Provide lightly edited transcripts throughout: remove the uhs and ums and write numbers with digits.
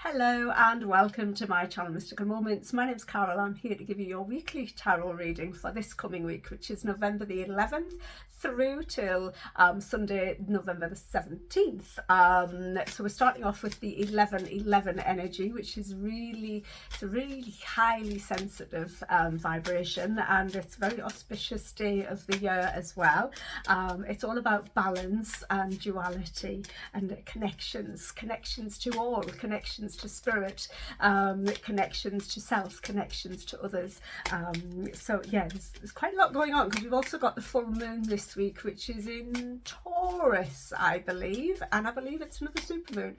Hello and welcome to my channel Mystical Moments. My name's Carol. I'm here to give you your weekly tarot reading for this coming week, which is November the 11th through till Sunday, November the 17th. So we're starting off with the 11-11 energy, which is it's a really highly sensitive vibration, and it's a very auspicious day of the year as well. It's all about balance and duality and connections to all, connections to spirit, connections to self, connections to others. So yeah, there's quite a lot going on, because we've also got the full moon this week, which is in Taurus, I believe, and I believe it's another supermoon.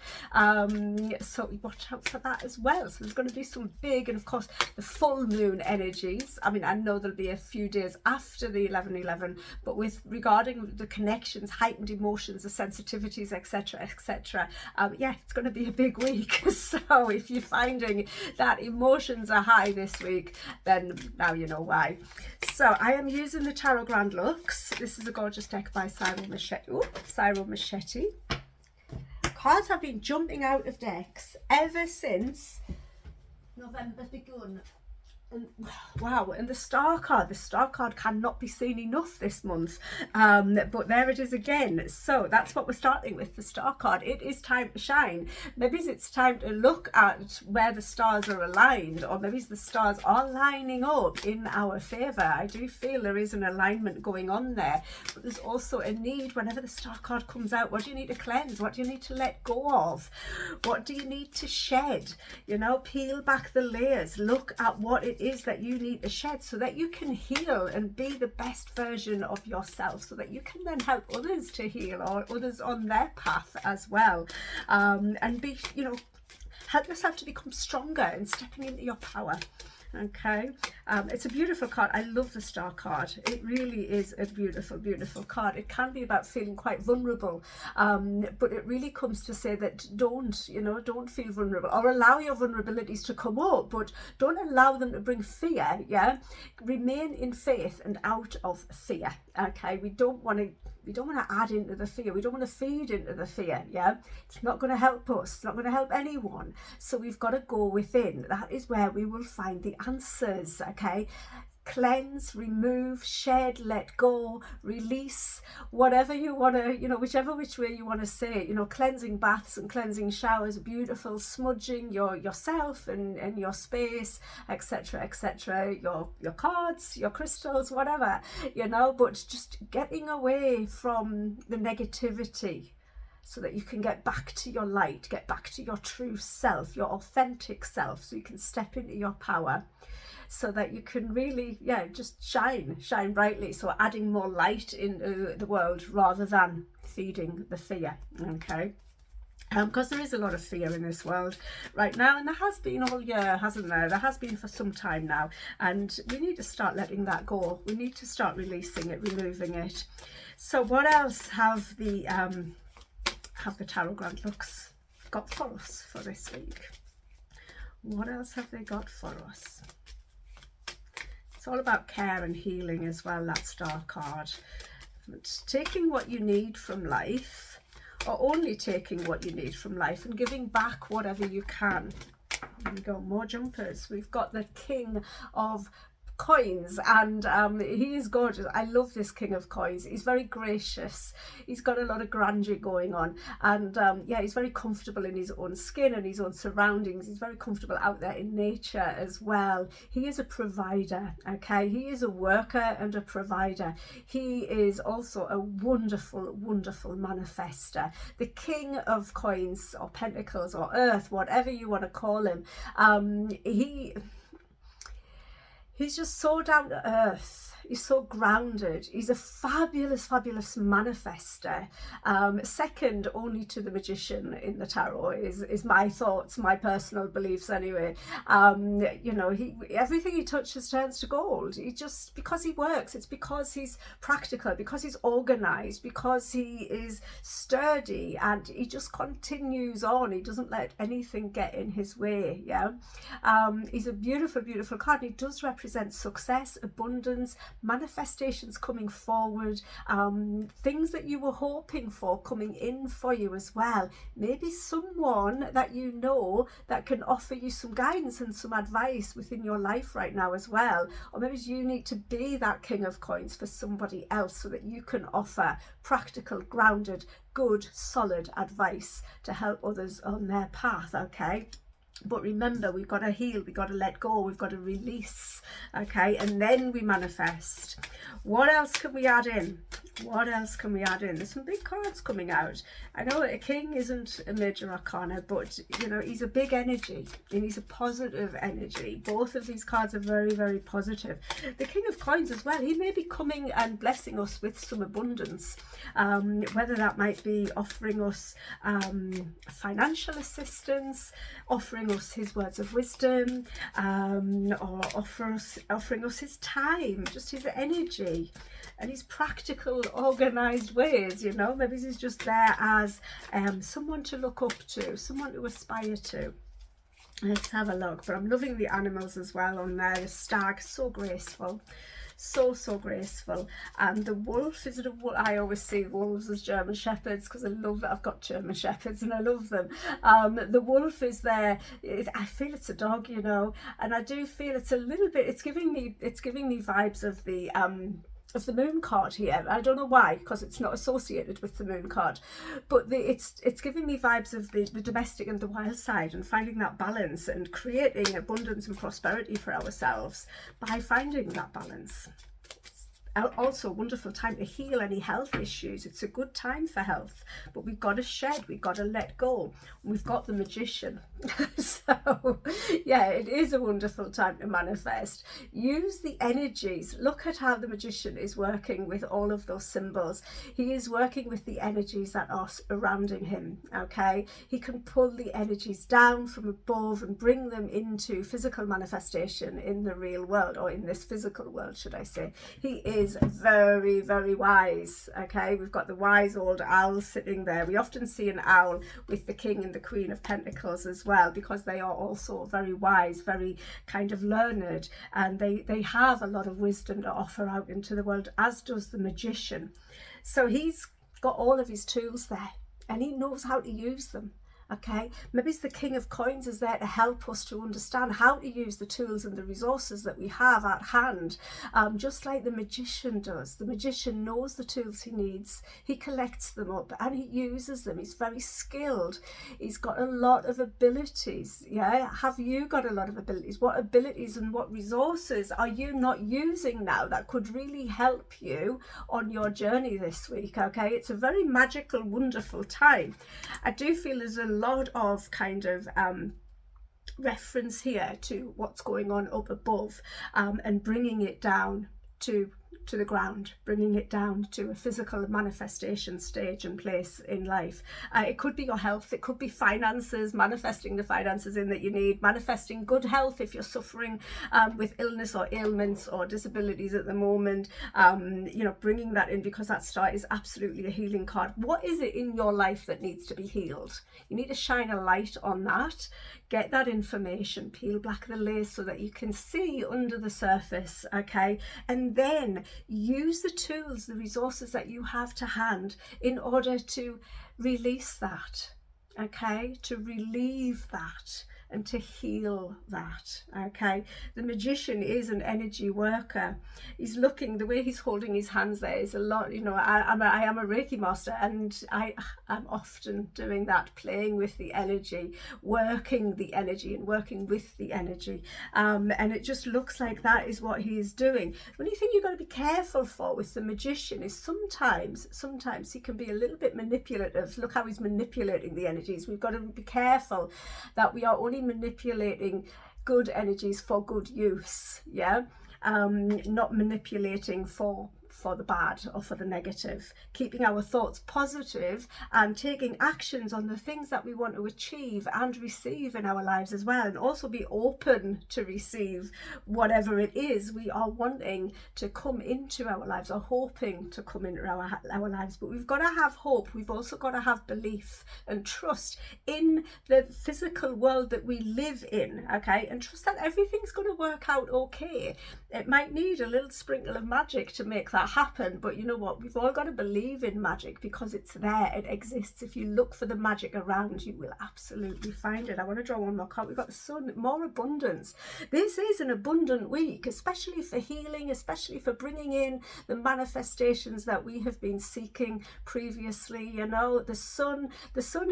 So watch out for that as well. So there's going to be some big, and of course the full moon energies. I mean, I know there'll be a few days after the 11-11, but with regarding the connections, heightened emotions, the sensitivities, etc., yeah, it's going to be a big week. So if you're finding that emotions are high this week, then now you know why. So I am using the Tarot Grand Luxe. This is a gorgeous deck by Ciro Marchetti. Cards have been jumping out of decks ever since November's begun. And wow, and the star card cannot be seen enough this month, but there it is again. So that's what we're starting with, the star card. It is time to shine. Maybe it's time to look at where the stars are aligned, or maybe the stars are lining up in our favor. I do feel there is an alignment going on there, but there's also a need. Whenever the star card comes out, what do you need to cleanse? What do you need to let go of? What do you need to shed? You know, peel back the layers, look at what it is that you need to shed, so that you can heal and be the best version of yourself, so that you can then help others to heal, or others on their path as well, and be, help yourself to become stronger and stepping into your power. Okay, it's a beautiful card. I love the star card. It really is a beautiful card. It can be about feeling quite vulnerable, but it really comes to say that don't feel vulnerable, or allow your vulnerabilities to come up, but don't allow them to bring fear. Yeah, remain in faith and out of fear. Okay, we don't want to add into the fear. We don't want to feed into the fear. Yeah, it's not going to help us. It's not going to help anyone. So we've got to go within. That is where we will find the answers. Okay, cleanse, remove, shed, let go, release, whatever you want to, whichever which way you want to say it. Cleansing baths and cleansing showers, beautiful. Smudging yourself and your space, etc., your cards, your crystals, whatever, but just getting away from the negativity, so that you can get back to your light, get back to your true self, your authentic self, so you can step into your power, so that you can really, just shine brightly. So adding more light into the world rather than feeding the fear. Okay, because there is a lot of fear in this world right now, and there has been all year, hasn't there? There has been for some time now, and we need to start letting that go. We need to start releasing it, removing it. So what else have the Tarot Grand Luxe got for us for this week? What else have they got for us? It's all about care and healing as well, that star card. But taking what you need from life, or only taking what you need from life, and giving back whatever you can. Here we go, more jumpers. We've got the King of Coins, and he is gorgeous. I love this King of Coins. He's very gracious. He's got a lot of grandeur going on, and he's very comfortable in his own skin and his own surroundings. He's very comfortable out there in nature as well. He is a provider. Okay, he is a worker and a provider. He is also a wonderful manifester. The King of Coins, or Pentacles, or Earth, whatever you want to call him. He's just so down to earth. He's so grounded. He's a fabulous manifester. Second only to the magician in the tarot is my thoughts, my personal beliefs anyway. Everything he touches turns to gold. Because he works. It's because he's practical, because he's organized, because he is sturdy, and he just continues on. He doesn't let anything get in his way. Yeah. He's a beautiful card. He does represent success, abundance, manifestations coming forward, things that you were hoping for coming in for you as well. Maybe someone that you know that can offer you some guidance and some advice within your life right now as well. Or maybe you need to be that king of coins for somebody else so that you can offer practical, grounded, good, solid advice to help others on their path, okay? But remember, we've got to heal, we've got to let go, we've got to release, okay? And then we manifest. What else can we add in? What else can we add in? There's some big cards coming out. I know a king isn't a major arcana, but you know, he's a big energy and he's a positive energy. Both of these cards are very, very positive. The King of Coins as well, he may be coming and blessing us with some abundance, whether that might be offering us financial assistance, offering us his words of wisdom, or offering us his time, just his energy and his practical, organized ways. You know, maybe he's just there as someone to look up to, someone to aspire to. Let's have a look. But I'm loving the animals as well on there. The stag, so graceful, so graceful. And the wolf, is it a wolf? I always see wolves as German shepherds because I love that. I've got German shepherds and I love them. The wolf is there. I feel it's a dog, you know, and I do feel it's a little bit, it's giving me vibes of the moon card here. I don't know why, because it's not associated with the moon card, but it's giving me vibes of the domestic and the wild side, and finding that balance and creating abundance and prosperity for ourselves by finding that balance. Also a wonderful time to heal any health issues. It's a good time for health, but we've got to shed, we've got to let go. We've got the Magician. So yeah, it is a wonderful time to manifest. Use the energies. Look at how the Magician is working with all of those symbols. He is working with the energies that are surrounding him, okay? He can pull the energies down from above and bring them into physical manifestation in the real world, or in this physical world, should I say. He is very, very wise, okay? We've got the wise old owl sitting there. We often see an owl with the King and the Queen of Pentacles as well, because they are also very wise, very kind of learned, and they have a lot of wisdom to offer out into the world, as does the Magician. So he's got all of his tools there and he knows how to use them. Okay, maybe it's the King of Coins is there to help us to understand how to use the tools and the resources that we have at hand, just like the Magician does. The Magician knows the tools he needs, he collects them up and he uses them. He's very skilled, he's got a lot of abilities. Yeah, have you got a lot of abilities? What abilities and what resources are you not using now that could really help you on your journey this week? Okay, it's a very magical, wonderful time. I do feel there's a lot of kind of reference here to what's going on up above, and bringing it down to the ground, bringing it down to a physical manifestation stage and place in life. It could be your health, it could be finances, manifesting the finances in that you need, manifesting good health if you're suffering with illness or ailments or disabilities at the moment, you know, bringing that in, because that star is absolutely a healing card. What is it in your life that needs to be healed? You need to shine a light on that, get that information, peel back the layers so that you can see under the surface, okay? And then use the tools, the resources that you have to hand in order to release that, okay? To relieve that and to heal that, okay? The Magician is an energy worker. He's looking, the way he's holding his hands there is a lot, you know, I am a Reiki master, and I'm often doing that, playing with the energy, working the energy and working with the energy, and it just looks like that is what he is doing. The only thing you've got to be careful for with the Magician is sometimes he can be a little bit manipulative. Look how he's manipulating the energies. We've got to be careful that we are only manipulating good energies for good use, yeah, not manipulating for for the bad or for the negative, keeping our thoughts positive and taking actions on the things that we want to achieve and receive in our lives as well, and also be open to receive whatever it is we are wanting to come into our lives or hoping to come into our lives. But we've got to have hope. We've also got to have belief and trust in the physical world that we live in, okay, and trust that everything's going to work out okay. It might need a little sprinkle of magic to make that happen, but you know what, we've all got to believe in magic because it's there, it exists. If you look for the magic around, you will absolutely find it. I want to draw one more card. We've got the sun, more abundance. This is an abundant week, especially for healing, especially for bringing in the manifestations that we have been seeking previously. You know, the sun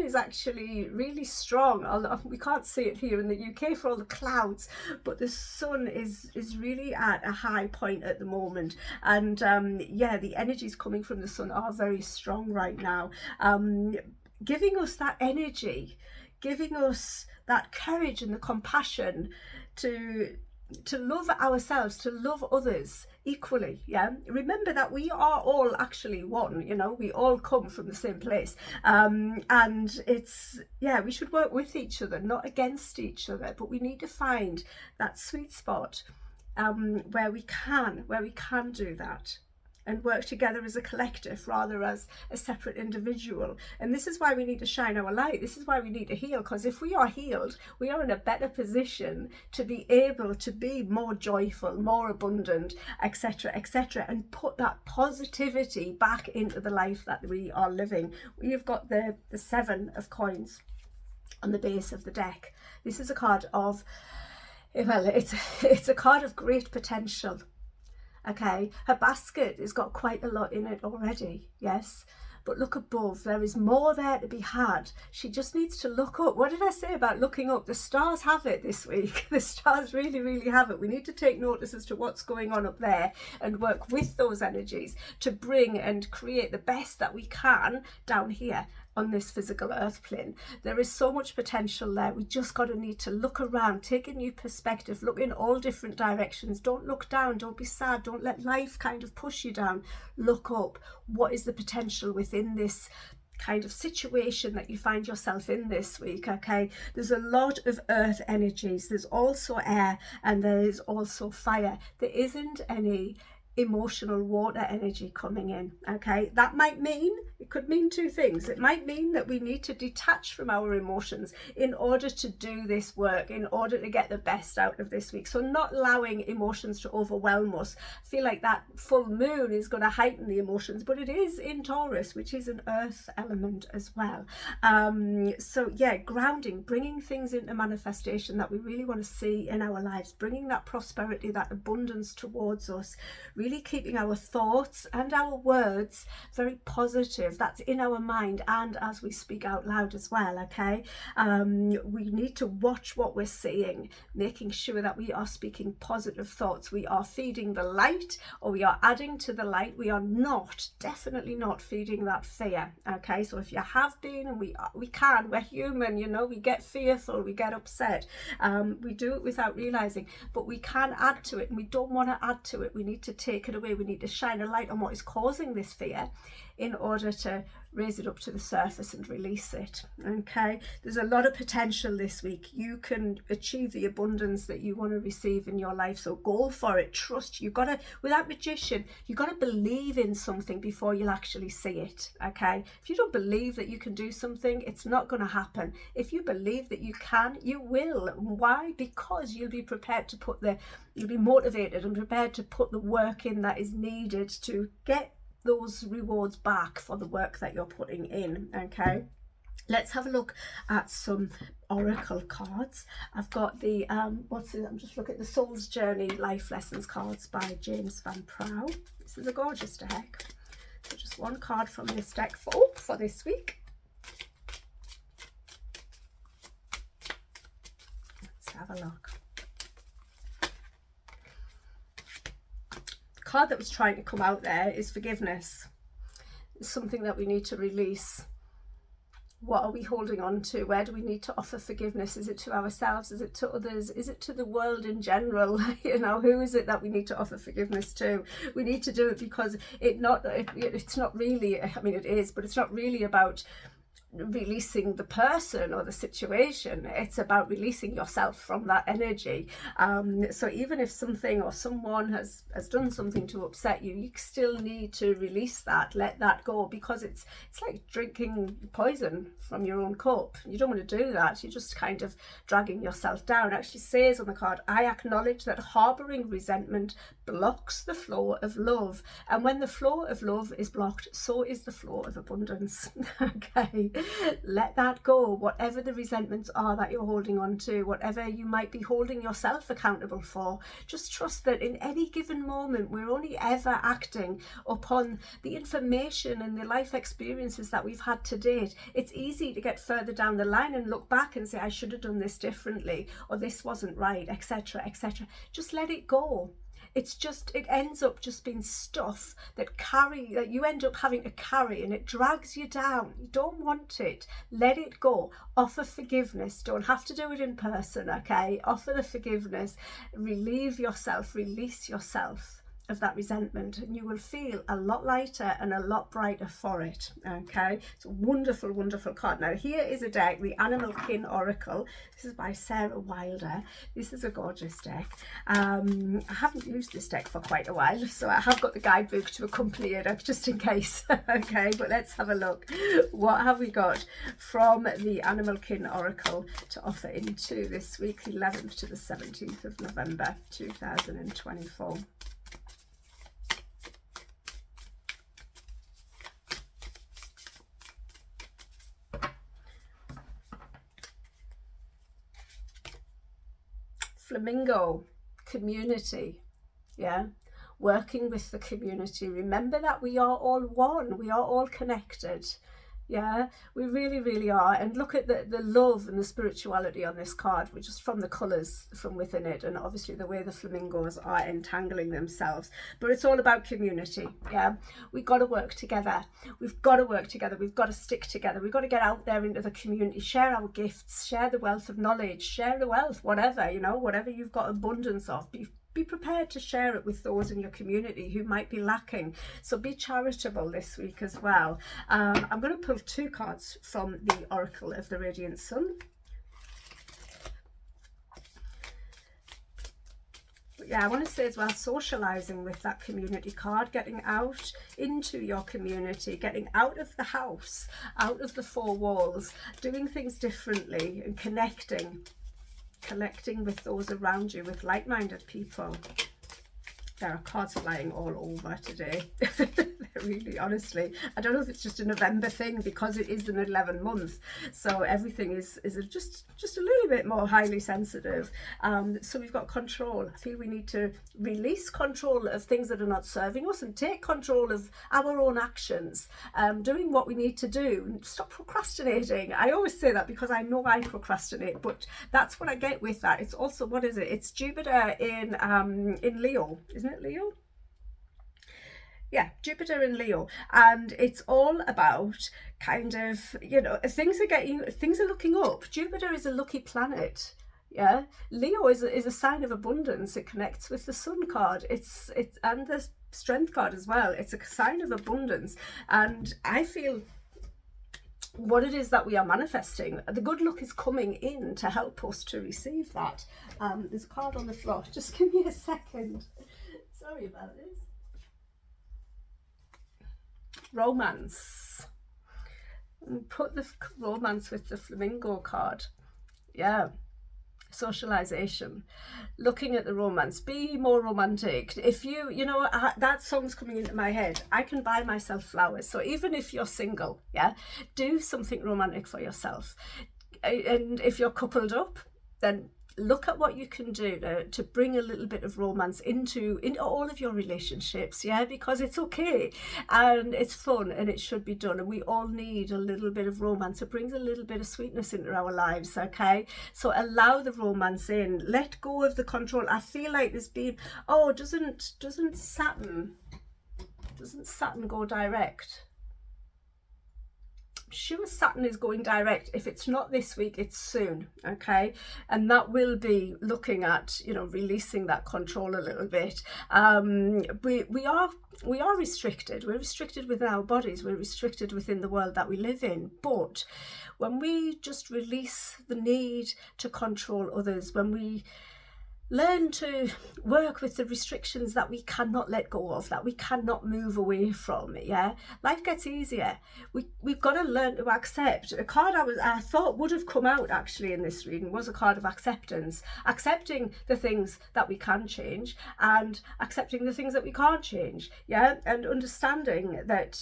is actually really strong, although we can't see it here in the UK for all the clouds, but the sun is really at a high point at the moment, and yeah, the energies coming from the sun are very strong right now, giving us that energy, giving us that courage and the compassion to love ourselves, to love others equally. Yeah, remember that we are all actually one, you know, we all come from the same place, and it's, yeah, we should work with each other, not against each other, but we need to find that sweet spot where we can do that and work together as a collective rather as a separate individual. And this is why we need to shine our light. This is why we need to heal, because if we are healed, we are in a better position to be able to be more joyful, more abundant, etc., etc., and put that positivity back into the life that we are living. We've got the Seven of Coins on the base of the deck. This is a card of, well, it's a card of great potential. Okay, her basket has got quite a lot in it already, yes, but look above, there is more there to be had. She just needs to look up. What did I say about looking up? The stars have it this week. The stars really, really have it. We need to take notice as to what's going on up there and work with those energies to bring and create the best that we can down here on this physical earth plane. There is so much potential there. We just got to need to look around, take a new perspective, look in all different directions. Don't look down, don't be sad, don't let life kind of push you down. Look up. What is the potential within this kind of situation that you find yourself in this week? Okay, there's a lot of earth energies, there's also air, and there is also fire. There isn't any emotional water energy coming in. Okay, that might mean, it could mean two things. It might mean that we need to detach from our emotions in order to do this work, in order to get the best out of this week. So not allowing emotions to overwhelm us. I feel like that full moon is going to heighten the emotions, but it is in Taurus, which is an earth element as well. So yeah, grounding, bringing things into manifestation that we really want to see in our lives, bringing that prosperity, that abundance towards us, really keeping our thoughts and our words very positive. That's in our mind and as we speak out loud as well. Okay, we need to watch what we're saying, making sure that we are speaking positive thoughts. We are feeding the light, or we are adding to the light. We are not, definitely not feeding that fear. Okay, so if you have been, and we're human, you know, we get fearful, we get upset, we do it without realizing, but we can add to it, and we don't want to add to it. We need to take it away. We need to shine a light on what is causing this fear in order to raise it up to the surface and release it. Okay, there's a lot of potential this week. You can achieve the abundance that you want to receive in your life, so go for it. Trust. You've got to, with that magician, you've got to believe in something before you'll actually see it. Okay, if you don't believe that you can do something, it's not going to happen. If you believe that you can, you will. Why? Because you'll be prepared to you'll be motivated and prepared to put the work in that is needed to get those rewards back for the work that you're putting in. Okay, let's have a look at some oracle cards. I've got the I'm just looking at the Soul's Journey Life Lessons cards by James Van Praagh. This is a gorgeous deck. So just one card from this deck for this week. Let's have a look. Card that was trying to come out there is forgiveness. It's something that we need to release. What are we holding on to? Where do we need to offer forgiveness? Is it to ourselves? Is it to others? Is it to the world in general? You know, who is it that we need to offer forgiveness to? We need to do it because it's not really, I mean it is, but it's not really about releasing the person or the situation. It's about releasing yourself from that energy. So even if something or someone has done something to upset you, you still need to release that, let that go, because it's like drinking poison from your own cup. You don't want to do that. You're just kind of dragging yourself down. It actually says on the card, I acknowledge that harboring resentment blocks the flow of love, and when the flow of love is blocked, so is the flow of abundance. Okay, let that go. Whatever the resentments are that you're holding on to, whatever you might be holding yourself accountable for, just trust that in any given moment we're only ever acting upon the information and the life experiences that we've had to date. It's easy to get further down the line and look back and say, I should have done this differently, or this wasn't right, etc., etc. Just let it go. It ends up just being stuff that you end up having to carry, and it drags you down. You don't want it. Let it go. Offer forgiveness. Don't have to do it in person, okay? Offer the forgiveness. Relieve yourself, release yourself of that resentment, and you will feel a lot lighter and a lot brighter for it. Okay, it's a wonderful, wonderful card. Now here is a deck, the Animal Kin Oracle. This is by Sarah Wilder. This is a gorgeous deck. I haven't used this deck for quite a while, so I have got the guidebook to accompany it just in case. Okay, but let's have a look. What have we got from the Animal Kin Oracle to offer into this week, the 11th to the 17th of November 2024? Flamingo, community, yeah, working with the community. Remember that we are all one, we are all connected. Yeah, we really, really are. And look at the love and the spirituality on this card, which is from the colours from within it, and obviously the way the flamingos are entangling themselves. But it's all about community. Yeah, we've got to work together. We've got to work together. We've got to stick together. We've got to get out there into the community, share our gifts, share the wealth of knowledge, share the wealth, whatever, you know, whatever you've got abundance of. Be prepared to share it with those in your community who might be lacking. So be charitable this week as well. I'm going to pull two cards from the Oracle of the Radiant Sun. But yeah, I want to say as well, socializing with that community card, getting out into your community, getting out of the house, out of the four walls, doing things differently and connecting with those around you, with like-minded people. There are cards flying all over today. Really, honestly, I don't know if it's just a November thing because it is an 11 month, so everything is just a little bit more highly sensitive. So we've got control. I feel we need to release control of things that are not serving us and take control of our own actions, doing what we need to do and stop procrastinating. I always say that because I know I procrastinate, but that's what I get with that. It's also, what is it? It's Jupiter in Leo, isn't it Leo? Yeah, Jupiter in Leo, and it's all about kind of, you know, things are looking up. Jupiter is a lucky planet. Yeah, Leo is a sign of abundance. It connects with the Sun card. It's and the Strength card as well. It's a sign of abundance, and I feel what it is that we are manifesting, the good luck is coming in to help us to receive that. There's a card on the floor. Just give me a second. Sorry about this. Romance. Put the romance with the flamingo card. Yeah. Socialization. Looking at the romance. Be more romantic. If you know, that song's coming into my head. I can buy myself flowers. So even if you're single, yeah, do something romantic for yourself. And if you're coupled up, then look at what you can do to bring a little bit of romance into all of your relationships, yeah, because it's okay and it's fun and it should be done, and we all need a little bit of romance. It brings a little bit of sweetness into our lives, okay? So allow the romance in, let go of the control. I feel like there's been, oh, doesn't Saturn go direct? sure Saturn is going direct. If it's not this week, it's soon, okay? And that will be looking at, you know, releasing that control a little bit. We are restricted. We're restricted within our bodies. We're restricted within the world that we live in. But when we just release the need to control others, when we learn to work with the restrictions that we cannot let go of, that we cannot move away from, yeah, life gets easier. We've got to learn to accept. A card I thought would have come out actually in this reading was a card of acceptance, accepting the things that we can change and accepting the things that we can't change, yeah, and understanding that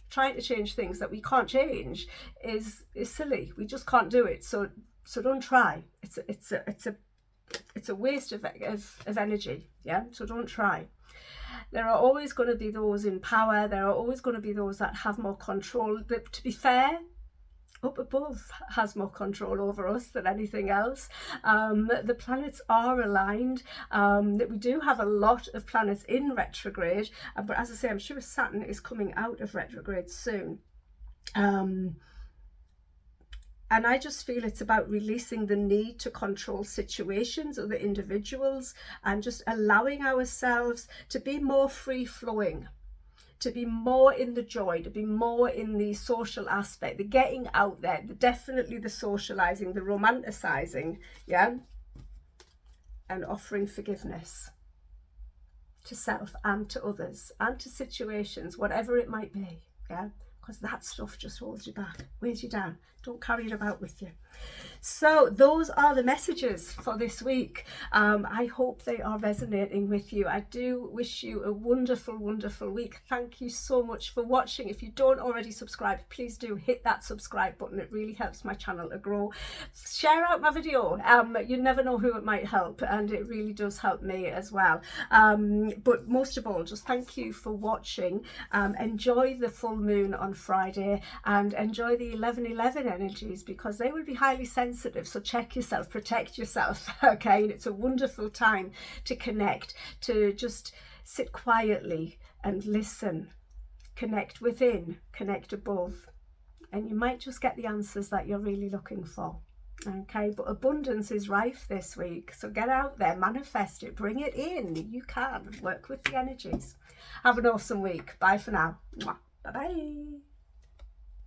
trying to change things that we can't change is silly. We just can't do it. So don't try. It's a waste of energy, yeah? So don't try. There are always going to be those in power. There are always going to be those that have more control. But to be fair, up above has more control over us than anything else. The planets are aligned. That we do have a lot of planets in retrograde. But as I say, I'm sure Saturn is coming out of retrograde soon. And I just feel it's about releasing the need to control situations, other individuals, and just allowing ourselves to be more free-flowing, to be more in the joy, to be more in the social aspect, the getting out there, definitely the socializing, the romanticizing, yeah, and offering forgiveness to self and to others and to situations, whatever it might be, yeah. Because that stuff just holds you back, weighs you down. Don't carry it about with you. So those are the messages for this week. I hope they are resonating with you. I do wish you a wonderful, wonderful week. Thank you so much for watching. If you don't already subscribe, please do hit that subscribe button. It really helps my channel to grow. Share out my video. You never know who it might help, and it really does help me as well. But most of all, just thank you for watching. Enjoy the full moon on Friday and enjoy the 11/11 energies, because they will be highly sensitive. So check yourself, protect yourself, okay? And it's a wonderful time to connect, to just sit quietly and listen, connect within, connect above, and you might just get the answers that you're really looking for. Okay, but abundance is rife this week, so get out there, manifest it, bring it in. You can work with the energies. Have an awesome week. Bye for now. Bye bye.